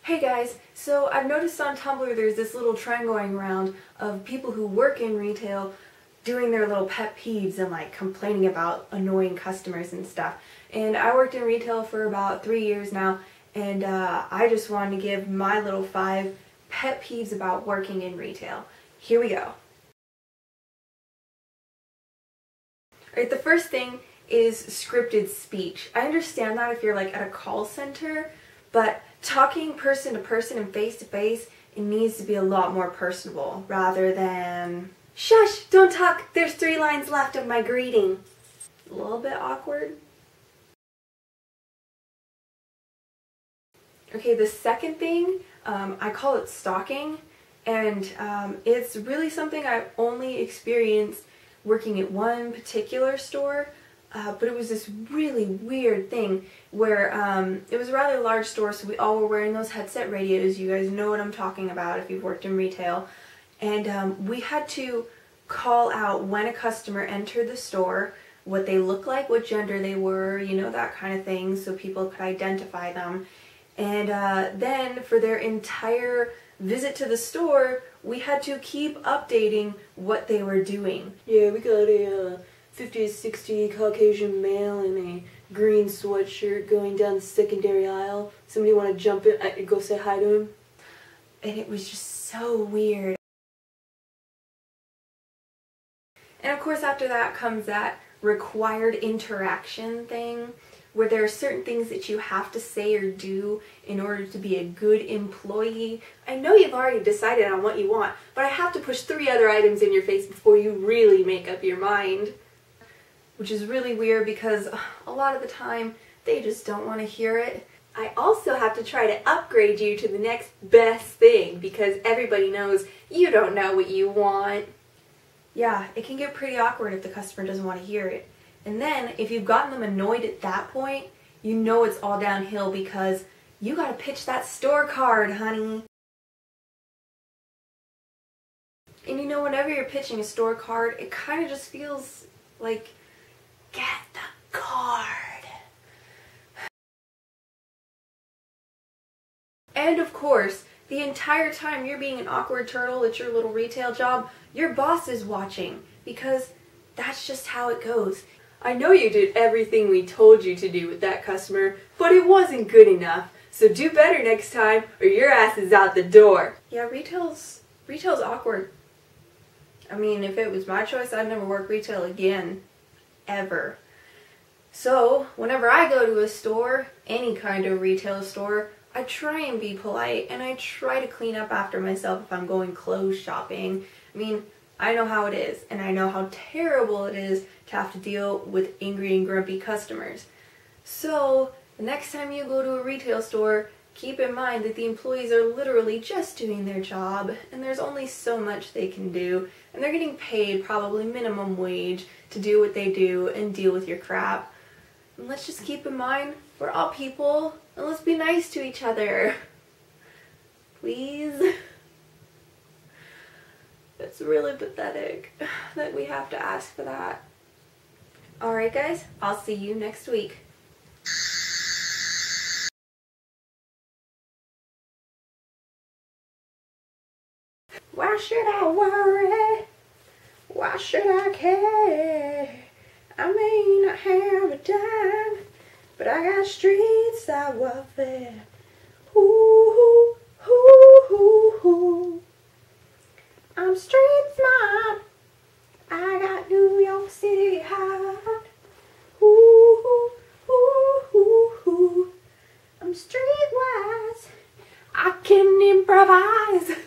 Hey guys, so I've noticed on Tumblr there's this little trend going around of people who work in retail doing their little pet peeves and like complaining about annoying customers and stuff. And I worked in retail for about 3 years now, and I just wanted to give my little 5 pet peeves about working in retail. Here we go. Alright, the first thing is scripted speech. I understand that if you're like at a call center, but talking person to person and face to face, it needs to be a lot more personable rather than, "Shush, don't talk, there's 3 lines left of my greeting." A little bit awkward. Okay, the second thing, I call it stalking, and it's really something I've only experienced working at one particular store, but it was this really weird thing where it was a rather large store, so we all were wearing those headset radios. You guys know what I'm talking about if you've worked in retail. And we had to call out when a customer entered the store, what they looked like, what gender they were, you know, that kind of thing, so people could identify them. And then for their entire visit to the store, we had to keep updating what they were doing. Yeah, we got a 50 to 60 Caucasian male in a green sweatshirt going down the secondary aisle. Somebody want to jump in? I could go say hi to him. And it was just so weird. And of course after that comes that required interaction thing, where there are certain things that you have to say or do in order to be a good employee. I know you've already decided on what you want, but I have to push 3 other items in your face before you really make up your mind. Which is really weird because a lot of the time they just don't want to hear it. I also have to try to upgrade you to the next best thing because everybody knows you don't know what you want. Yeah, it can get pretty awkward if the customer doesn't want to hear it. And then, if you've gotten them annoyed at that point, you know it's all downhill because you gotta pitch that store card, honey. And you know, whenever you're pitching a store card, it kind of just feels like, get the card. And of course, the entire time you're being an awkward turtle at your little retail job, your boss is watching because that's just how it goes. I know you did everything we told you to do with that customer, but it wasn't good enough. So do better next time or your ass is out the door. Yeah, retail's awkward. I mean, if it was my choice, I'd never work retail again. Ever. So, whenever I go to a store, any kind of retail store, I try and be polite and I try to clean up after myself if I'm going clothes shopping. I mean, I know how it is, and I know how terrible it is to have to deal with angry and grumpy customers. So, the next time you go to a retail store, keep in mind that the employees are literally just doing their job, and there's only so much they can do, and they're getting paid probably minimum wage to do what they do and deal with your crap. And let's just keep in mind, we're all people, and let's be nice to each other. Please? It's really pathetic that we have to ask for that. Alright guys, I'll see you next week. Why should I worry? Why should I care? I may not have a dime, but I got streets that welfare. Ooh, ooh, ooh, ooh. I'm street smart. I got New York City hot. Ooh, ooh, ooh, ooh. I'm streetwise. I can improvise.